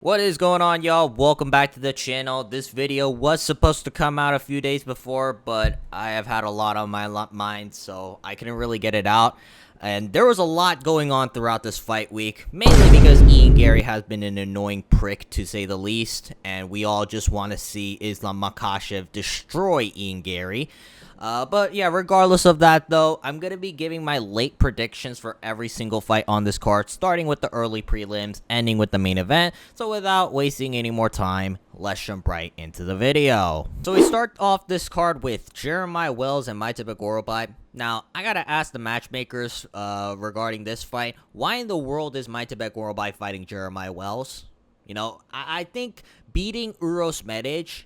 What is going on, y'all? Welcome back to the channel. This video was supposed to come out a few days before, but I have had a lot on my mind, so I couldn't really get it out. And there was a lot going on throughout this fight week, mainly because Ian Gary has been an annoying prick, to say the least, and we all just want to see Islam Makhachev destroy Ian Gary. But yeah, regardless of that though, I'm going to be giving my late predictions for every single fight on this card, starting with the early prelims, ending with the main event. So without wasting any more time, let's jump right into the video. So we start off this card with Jerimiah Wells and Mytybek Orolbai. Now, I gotta ask the matchmakers regarding this fight, why in the world is Mytybek Orolbai fighting Jerimiah Wells? You know, I think beating Uros Medic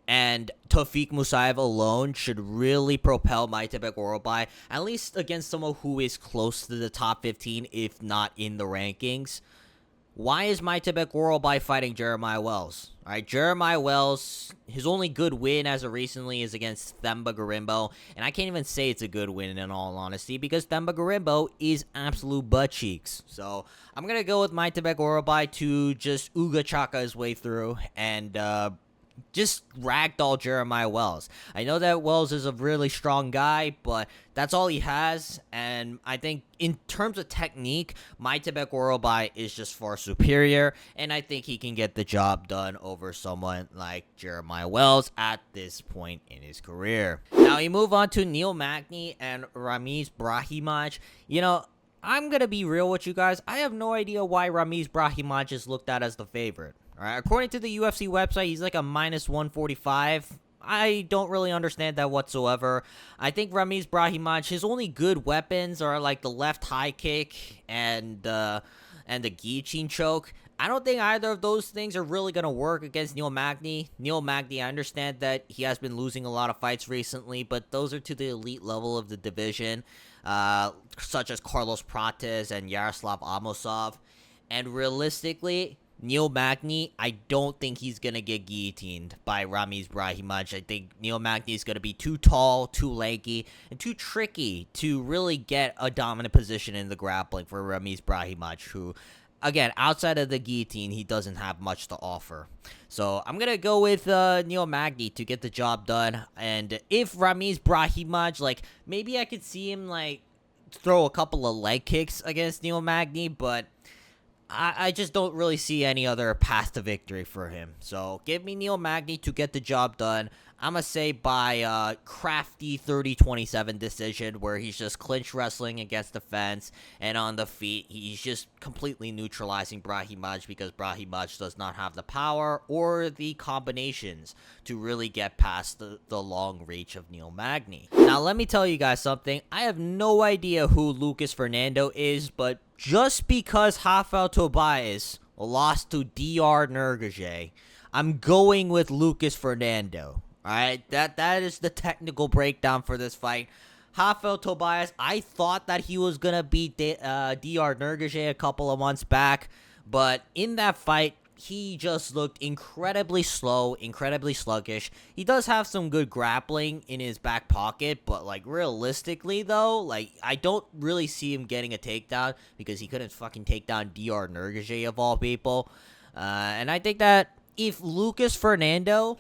and Tawfiq Musayev alone should really propel Mytybek Orolbai, at least against someone who is close to the top 15, if not in the rankings. Why is Mytybek Orolbai fighting Jerimiah Wells? Alright, Jerimiah Wells, his only good win as of recently is against Themba Gorimbo, and I can't even say it's a good win in all honesty, because Themba Gorimbo is absolute butt cheeks. So, I'm gonna go with Mytybek Orolbai to just Uga Chaka his way through, and just ragdoll Jerimiah Wells. I know that Wells is a really strong guy, but that's all he has, and I think in terms of technique, Mytybek Orolbai is just far superior, and I think he can get the job done over someone like Jerimiah Wells at this point in his career. Now, we move on to Neil Magny and Ramiz Brahimaj. You know, I'm gonna be real with you guys. I have no idea why Ramiz Brahimaj is looked at as the favorite. Alright, according to the UFC website, he's like a minus 145. I don't really understand that whatsoever. I think Ramiz Brahimaj, his only good weapons are like the left high kick and the guillotine choke. I don't think either of those things are really going to work against Neil Magny. Neil Magny, I understand that he has been losing a lot of fights recently, but those are to the elite level of the division, such as Carlos Prates and Yaroslav Amosov. And realistically, Neil Magny, I don't think he's going to get guillotined by Ramiz Brahimaj. I think Neil Magny is going to be too tall, too lanky, and too tricky to really get a dominant position in the grappling for Ramiz Brahimaj, who, again, outside of the guillotine, he doesn't have much to offer. So I'm going to go with Neil Magny to get the job done. And if Ramiz Brahimaj, like, maybe I could see him, like, throw a couple of leg kicks against Neil Magny, but I just don't really see any other path to victory for him. So, give me Neil Magny to get the job done. I'm going to say by crafty 30-27 decision, where he's just clinch wrestling against the fence, and on the feet, he's just completely neutralizing Brahimaj, because Brahimaj does not have the power or the combinations to really get past the long reach of Neil Magny. Now, let me tell you guys something. I have no idea who Fernando is, but just because Rafael Tobias lost to Dr. Nergaje, I'm going with Fernando. Alright, that is the technical breakdown for this fight. Rafael Tobias, I thought that he was going to beat Dr. Nergaje a couple of months back, but in that fight, he just looked incredibly slow, incredibly sluggish. He does have some good grappling in his back pocket, but, like, realistically, though, like, I don't really see him getting a takedown, because he couldn't fucking take down Dr. Nergaje, of all people. And I think that if Fernando,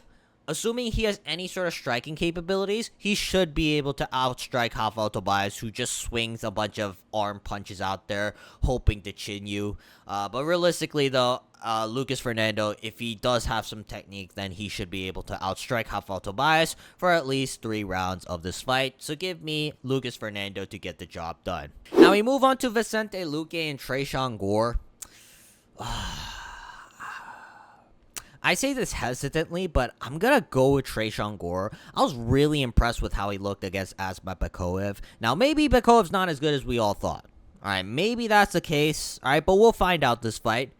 assuming he has any sort of striking capabilities, he should be able to outstrike Rafael Tobias, who just swings a bunch of arm punches out there, hoping to chin you. But realistically, though, Fernando, if he does have some technique, then he should be able to outstrike Rafael Tobias for at least 3 rounds of this fight. So give me Fernando to get the job done. Now we move on to Vicente Luque and Treason Gore. I say this hesitantly, but I'm going to go with Treason Gore. I was really impressed with how he looked against Azamat Bekaev. Now, maybe Bekaev's not as good as we all thought. Alright, maybe that's the case. Alright, but we'll find out this fight.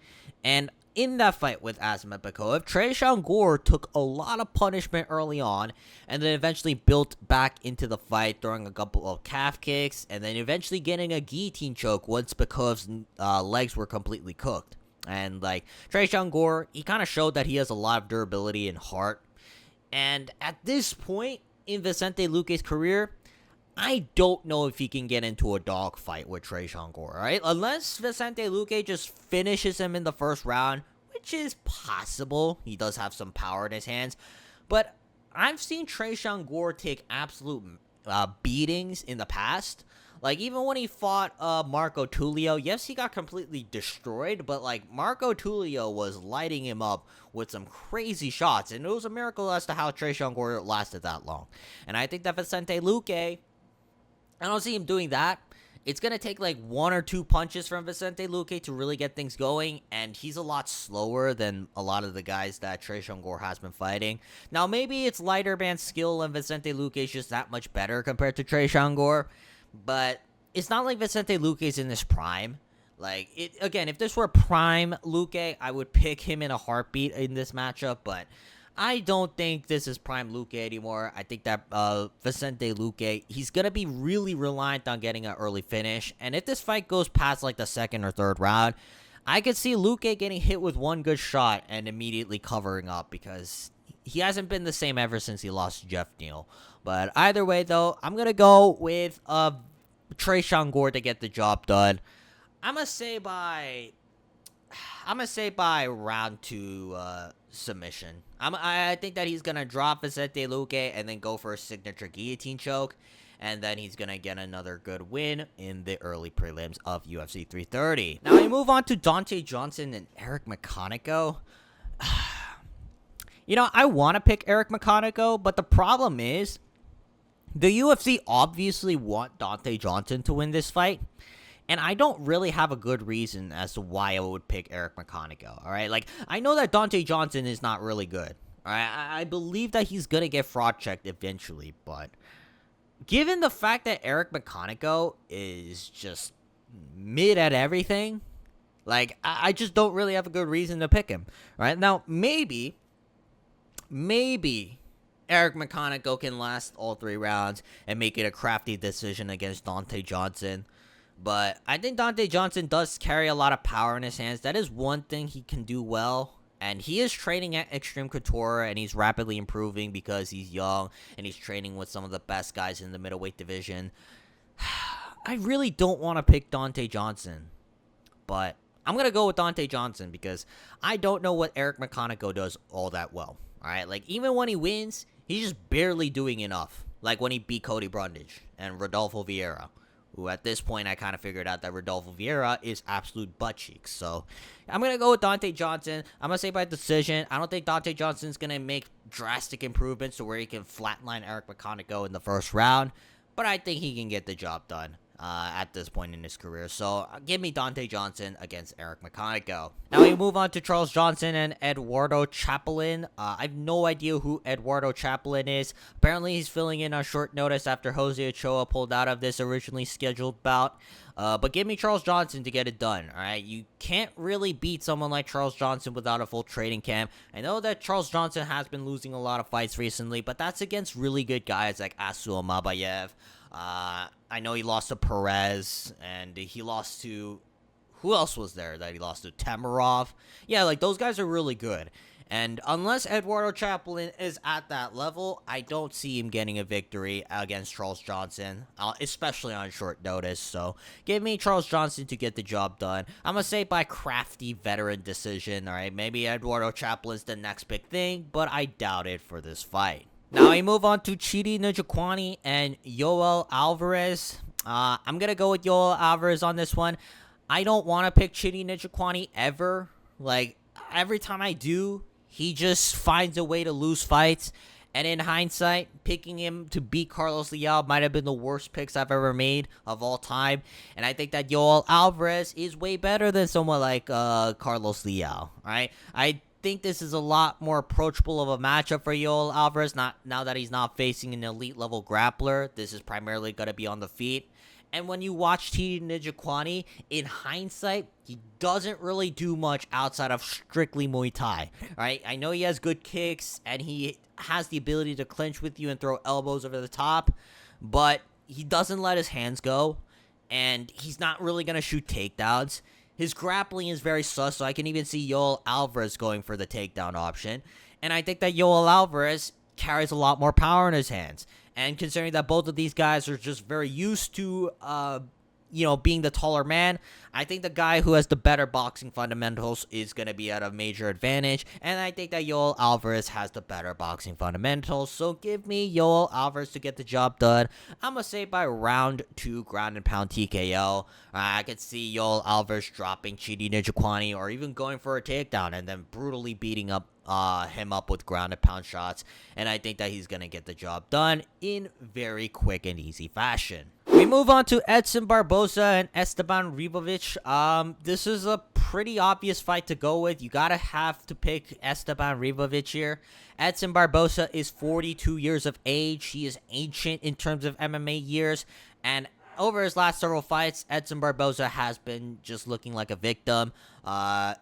And in that fight with Azamat Bekaev, Treason Gore took a lot of punishment early on, and then eventually built back into the fight, throwing a couple of calf kicks, and then eventually getting a guillotine choke once Bekaev's legs were completely cooked. And, like, Treason Gore, he kind of showed that he has a lot of durability and heart. And at this point in Vicente Luque's career, I don't know if he can get into a dogfight with Treason Gore, right? Unless Vicente Luque just finishes him in the first round, which is possible. He does have some power in his hands. But I've seen Treason Gore take absolute beatings in the past. Like, even when he fought Marco Tulio, yes, he got completely destroyed, but, like, Marco Tulio was lighting him up with some crazy shots, and it was a miracle as to how Treason Gore lasted that long. And I think that Vicente Luque, I don't see him doing that. It's going to take, like, 1 or 2 punches from Vicente Luque to really get things going, and he's a lot slower than a lot of the guys that Treason Gore has been fighting. Now, maybe it's lighter band skill, and Vicente Luque is just that much better compared to Treason Gore. But it's not like Vicente Luque is in his prime. Like, again, if this were prime Luque, I would pick him in a heartbeat in this matchup. But I don't think this is prime Luque anymore. I think that Vicente Luque, he's going to be really reliant on getting an early finish. And if this fight goes past, like, the 2nd or 3rd round, I could see Luque getting hit with one good shot and immediately covering up, because he hasn't been the same ever since he lost to Jeff Neal. But either way, though, I'm going to go with Treason Gore to get the job done. I'm going to say by round 2 submission. I think that he's going to drop Vicente Luque and then go for a signature guillotine choke. And then he's going to get another good win in the early prelims of UFC 330. Now we move on to Donte Johnson and Eric McConicco. You know, I want to pick Eric McConicco, but the problem is, the UFC obviously want Donte Johnson to win this fight, and I don't really have a good reason as to why I would pick Eric McConicco, alright? Like, I know that Donte Johnson is not really good, alright? I believe that he's gonna get fraud-checked eventually, but given the fact that Eric McConicco is just mid at everything, like, I just don't really have a good reason to pick him, right? Now, maybe Eric McConicco can last all 3 rounds and make it a crafty decision against Donte Johnson. But I think Donte Johnson does carry a lot of power in his hands. That is one thing he can do well. And he is training at Extreme Couture, and he's rapidly improving because he's young, and he's training with some of the best guys in the middleweight division. I really don't want to pick Donte Johnson, but I'm going to go with Donte Johnson because I don't know what Eric McConicco does all that well. All right, like, even when he wins, he's just barely doing enough. Like when he beat Cody Brundage and Rodolfo Vieira, who at this point I kind of figured out that Rodolfo Vieira is absolute butt cheeks. So I'm going to go with Donte Johnson. I'm going to say by decision. I don't think Donte Johnson's going to make drastic improvements to where he can flatline Eric McConicco in the first round, but I think he can get the job done at this point in his career. So give me Donte Johnson against Eric McConicco. Now we move on to Charles Johnson and Eduardo Chaplen. I have no idea who Eduardo Chaplen is. Apparently he's filling in on short notice after Jose Ochoa pulled out of this originally scheduled bout. But give me Charles Johnson to get it done, alright? You can't really beat someone like Charles Johnson without a full training camp. I know that Charles Johnson has been losing a lot of fights recently, but that's against really good guys like Asul Mabayev. I know he lost to Perez, and he lost to... Who else was there that he lost to? Tamarov? Yeah, like, those guys are really good. And unless Eduardo Chaplen is at that level, I don't see him getting a victory against Charles Johnson, especially on short notice. So give me Charles Johnson to get the job done. I'm going to say by crafty veteran decision, all right? Maybe Eduardo Chaplen's the next big thing, but I doubt it for this fight. Now we move on to Chidi Njokuani and Yoel Alvarez. I'm going to go with Yoel Alvarez on this one. I don't want to pick Chidi Njokuani ever. Like, every time I do, he just finds a way to lose fights. And in hindsight, picking him to beat Carlos Leal might have been the worst picks I've ever made of all time. And I think that Yoel Alvarez is way better than someone like Carlos Leal. Right? I think this is a lot more approachable of a matchup for Yoel Alvarez. Now that he's not facing an elite level grappler, this is primarily going to be on the feet. And when you watch Chidi Njokuani, in hindsight, he doesn't really do much outside of strictly Muay Thai, right? I know he has good kicks, and he has the ability to clinch with you and throw elbows over the top, but he doesn't let his hands go, and he's not really going to shoot takedowns. His grappling is very sus, so I can even see Yoel Alvarez going for the takedown option, and I think that Yoel Alvarez carries a lot more power in his hands. And considering that both of these guys are just very used to being the taller man, I think the guy who has the better boxing fundamentals is going to be at a major advantage, and I think that Yoel Alvarez has the better boxing fundamentals, so give me Yoel Alvarez to get the job done. I'm going to say by round 2 ground and pound TKO. I could see Yoel Alvarez dropping Chidi Njokuani or even going for a takedown and then brutally beating up him up with ground and pound shots, and I think that he's going to get the job done in very quick and easy fashion. We move on to Edson Barboza and Esteban Ribovics. This is a pretty obvious fight to go with. You gotta have to pick Esteban Ribovics here. Edson Barboza is 42 years of age. He is ancient in terms of MMA years, and over his last several fights, Edson Barboza has been just looking like a victim.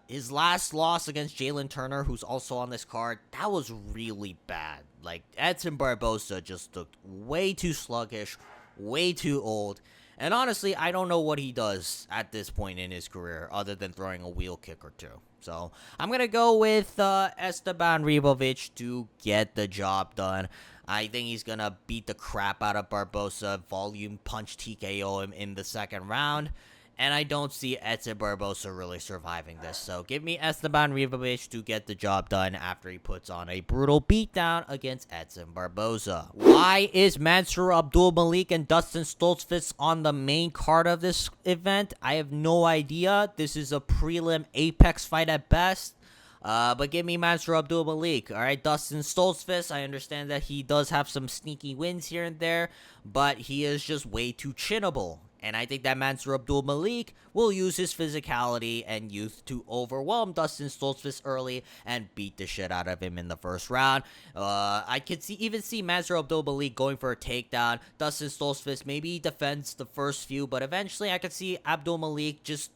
His last loss against Jalin Turner, who's also on this card, that was really bad. Like, Edson Barboza just looked way too sluggish, way too old, and honestly, I don't know what he does at this point in his career other than throwing a wheel kick or two. So I'm gonna go with Esteban Ribovics to get the job done. I think he's gonna beat the crap out of Barboza, volume punch TKO him in the second round, and I don't see Edson Barboza really surviving this. So give me Esteban Ribovics to get the job done after he puts on a brutal beatdown against Edson Barboza. Why is Mansur, Abdul, Malik, and Dustin Stoltzfus on the main card of this event? I have no idea. This is a prelim Apex fight at best. But give me Mansur Abdul Malik. Alright, Dustin Stoltzfus, I understand that he does have some sneaky wins here and there, but he is just way too chinnable. And I think that Mansur Abdul Malik will use his physicality and youth to overwhelm Dustin Stoltzfus early and beat the shit out of him in the first round. I could even see Mansur Abdul Malik going for a takedown. Dustin Stoltzfus, maybe he defends the first few, but eventually I could see Abdul Malik just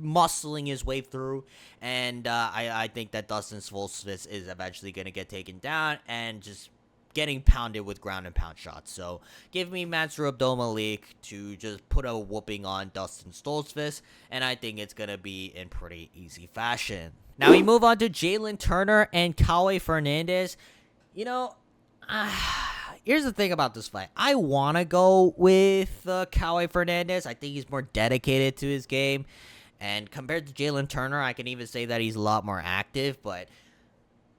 muscling his way through, and I think that Dustin Stoltzfus is eventually going to get taken down and just getting pounded with ground and pound shots. So give me Mansur Abdul Malik to just put a whooping on Dustin Stoltzfus, and I think it's going to be in pretty easy fashion. Now we move on to Jalin Turner and Kaue Fernandez. Here's the thing about this fight. I want to go with Kaue Fernandez. I think he's more dedicated to his game. And compared to Jalin Turner, I can even say that he's a lot more active, but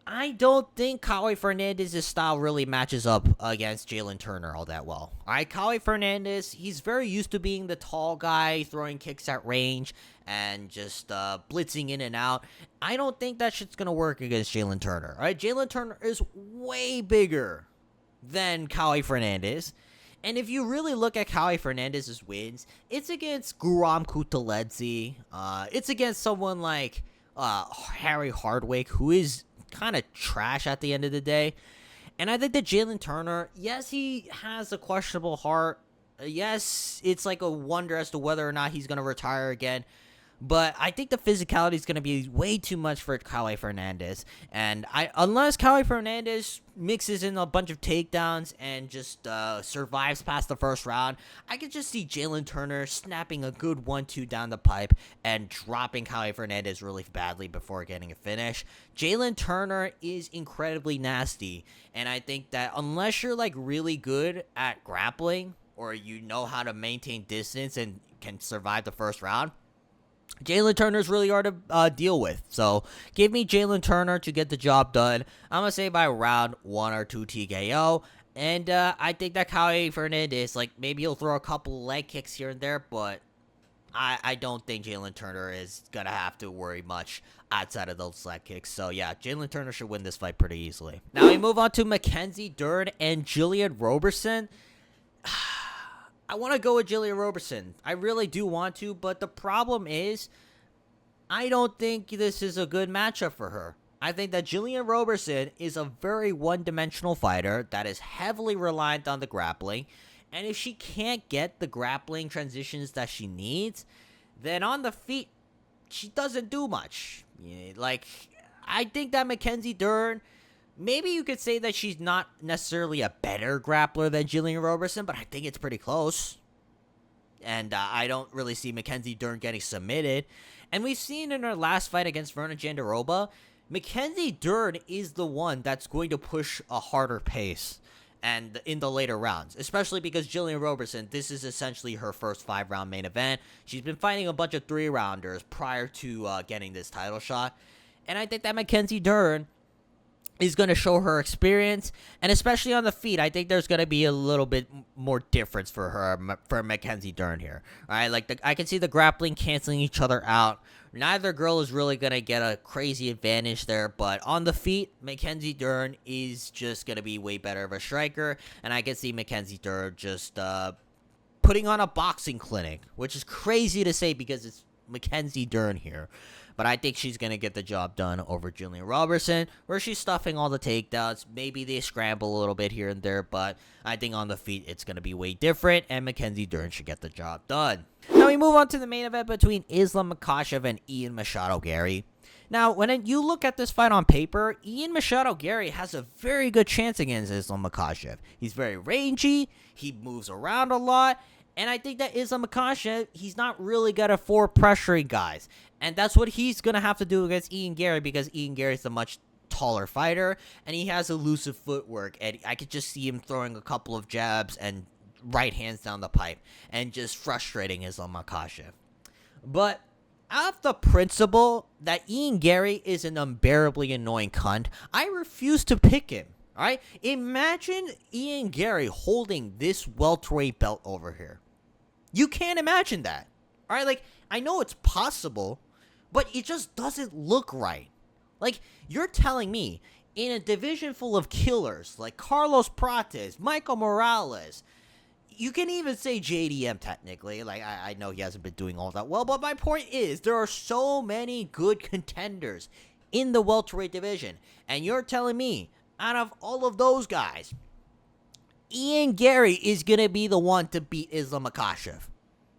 I don't think Kaue Fernandez's style really matches up against Jalin Turner all that well. Alright, Kaue Fernandez, he's very used to being the tall guy, throwing kicks at range, and just blitzing in and out. I don't think that shit's gonna work against Jalin Turner. Alright, Jalin Turner is way bigger than Kaue Fernandez. And if you really look at Kaue Fernandez's wins, it's against Guram Kutateladze. It's against someone like Harry Hardwick, who is kind of trash at the end of the day. And I think that Jalin Turner, yes, he has a questionable heart. Yes, it's like a wonder as to whether or not he's going to retire again. But I think the physicality is going to be way too much for Kaue Fernandez. And unless Kaue Fernandez mixes in a bunch of takedowns and just survives past the first round, I could just see Jalin Turner snapping a good 1-2 down the pipe and dropping Kaue Fernandez really badly before getting a finish. Jalin Turner is incredibly nasty. And I think that unless you're like really good at grappling or you know how to maintain distance and can survive the first round, Jalin Turner's really hard to deal with. So give me Jalin Turner to get the job done. I'm going to say by round 1 or 2 TKO. And I think that Kaue Fernandez, like, maybe he'll throw a couple leg kicks here and there, but I don't think Jalin Turner is going to have to worry much outside of those leg kicks. So yeah, Jalin Turner should win this fight pretty easily. Now we move on to Mackenzie Dern and Gillian Roberson. I want to go with Gillian Roberson. I really do want to, but the problem is I don't think this is a good matchup for her. I think that Gillian Roberson is a very one-dimensional fighter that is heavily reliant on the grappling, and if she can't get the grappling transitions that she needs, then on the feet, she doesn't do much. Like, I think that Mackenzie Dern, maybe you could say that she's not necessarily a better grappler than Gillian Roberson, but I think it's pretty close. And I don't really see Mackenzie Dern getting submitted. And we've seen in her last fight against Verna Jandiroba, Mackenzie Dern is the one that's going to push a harder pace. and in the later rounds, especially because Jillian Robertson, this is essentially her first 5-round main event. She's been fighting a bunch of 3-rounders prior to getting this title shot, and I think that Mackenzie Dern is going to show her experience, and especially on the feet, I think there's going to be a little bit more difference for her, for Mackenzie Dern here. All right, like I can see the grappling canceling each other out. Neither girl is really going to get a crazy advantage there, but on the feet, Mackenzie Dern is just going to be way better of a striker, and I can see Mackenzie Dern just putting on a boxing clinic, which is crazy to say because it's Mackenzie Dern here. But I think she's going to get the job done over Jillian Robertson, where she's stuffing all the takedowns. Maybe they scramble a little bit here and there, but I think on the feet it's going to be way different, and Mackenzie Dern should get the job done. Now we move on to the main event between Islam Makhachev and Ian Machado Gary. Now, when you look at this fight on paper, Ian Machado Gary has a very good chance against Islam Makhachev. He's very rangy, he moves around a lot, and I think that Islam Makhachev, he's not really good at pressuring guys. And that's what he's going to have to do against Ian Gary, because Ian Gary's a much taller fighter, and he has elusive footwork. And I could just see him throwing a couple of jabs and right hands down the pipe and just frustrating Islam Makhachev. But out of the principle that Ian Gary is an unbearably annoying cunt, I refuse to pick him. All right? Imagine Ian Gary holding this welterweight belt over here. You can't imagine that. All right? Like, I know it's possible, but it just doesn't look right. Like, you're telling me, in a division full of killers like Carlos Prates, Michael Morales, you can even say JDM technically, like, I know he hasn't been doing all that well, but my point is, there are so many good contenders in the welterweight division, and you're telling me, out of all of those guys, Ian Gary is going to be the one to beat Islam Makhachev.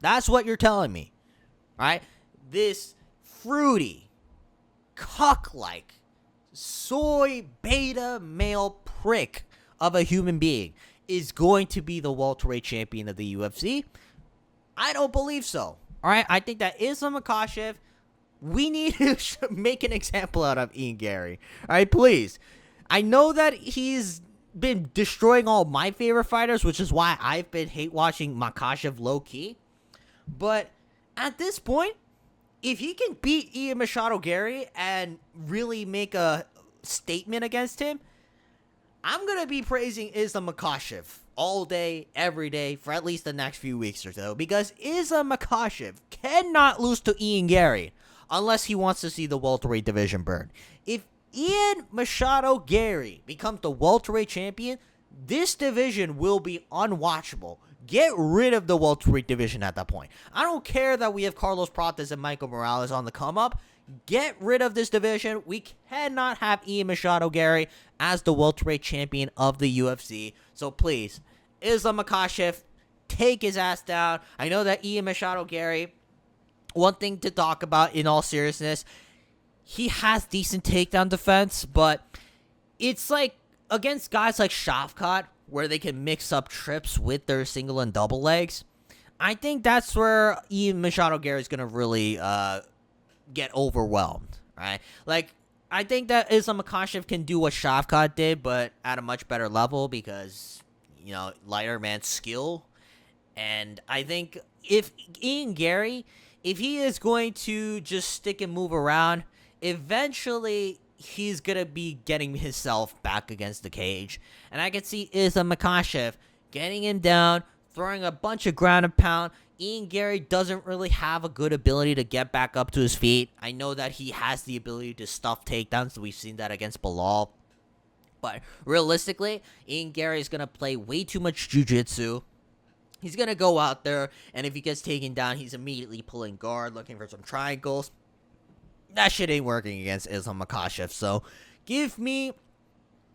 That's what you're telling me. Alright? This fruity, cuck-like, soy beta male prick of a human being is going to be the welterweight champion of the UFC? I don't believe so. Alright? I think that Islam Makhachev, we need to make an example out of Ian Gary. Alright, please. I know that he's been destroying all my favorite fighters, which is why I've been hate-watching Makhachev low-key. But at this point, if he can beat Ian Machado Gary and really make a statement against him, I'm going to be praising Islam Makhachev all day, every day, for at least the next few weeks or so. Because Islam Makhachev cannot lose to Ian Gary unless he wants to see the welterweight division burn. If Ian Machado Gary becomes the welterweight champion, this division will be unwatchable. Get rid of the welterweight division at that point. I don't care that we have Carlos Prates and Michael Morales on the come-up. Get rid of this division. We cannot have Ian Machado Gary as the welterweight champion of the UFC. So please, Islam Makhachev, take his ass down. I know that Ian Machado Gary, one thing to talk about in all seriousness, he has decent takedown defense, but it's like against guys like Shavkat, where they can mix up trips with their single and double legs. I think that's where Ian Machado Gary is going to really get overwhelmed, right? Like, I think that Islam Makhachev can do what Shavkat did, but at a much better level because, you know, lighter man skill. And I think if Ian Gary, if he is going to just stick and move around, eventually he's going to be getting himself back against the cage. And I can see Islam Makhachev getting him down, throwing a bunch of ground and pound. Ian Gary doesn't really have a good ability to get back up to his feet. I know that he has the ability to stuff takedowns. We've seen that against Bilal. But realistically, Ian Gary is going to play way too much jiu-jitsu. He's going to go out there, and if he gets taken down, he's immediately pulling guard, looking for some triangles. That shit ain't working against Islam Makhachev. So, give me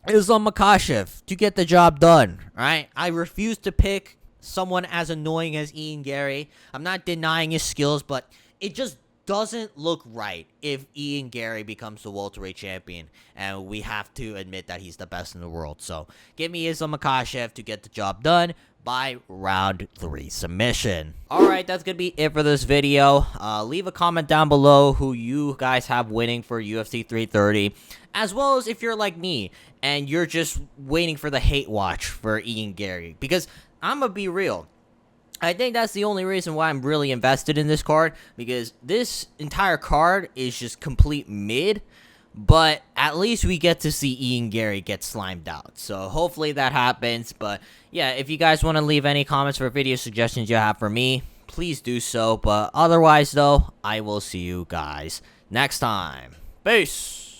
Islam Makhachev to get the job done, right? I refuse to pick someone as annoying as Ian Gary. I'm not denying his skills, but it just doesn't look right if Ian Gary becomes the welterweight champion, and we have to admit that he's the best in the world. So, give me Islam Makhachev to get the job done. by round 3 submission. Alright, that's gonna be it for this video. Leave a comment down below who you guys have winning for UFC 330, as well as if you're like me and you're just waiting for the hate watch for Ian Gary, because I'm gonna be real, I think that's the only reason why I'm really invested in this card, because this entire card is just complete mid. But at least we get to see Ian Gary get slimed out. So hopefully that happens. But yeah, if you guys want to leave any comments or video suggestions you have for me, please do so. But otherwise though, I will see you guys next time. Peace.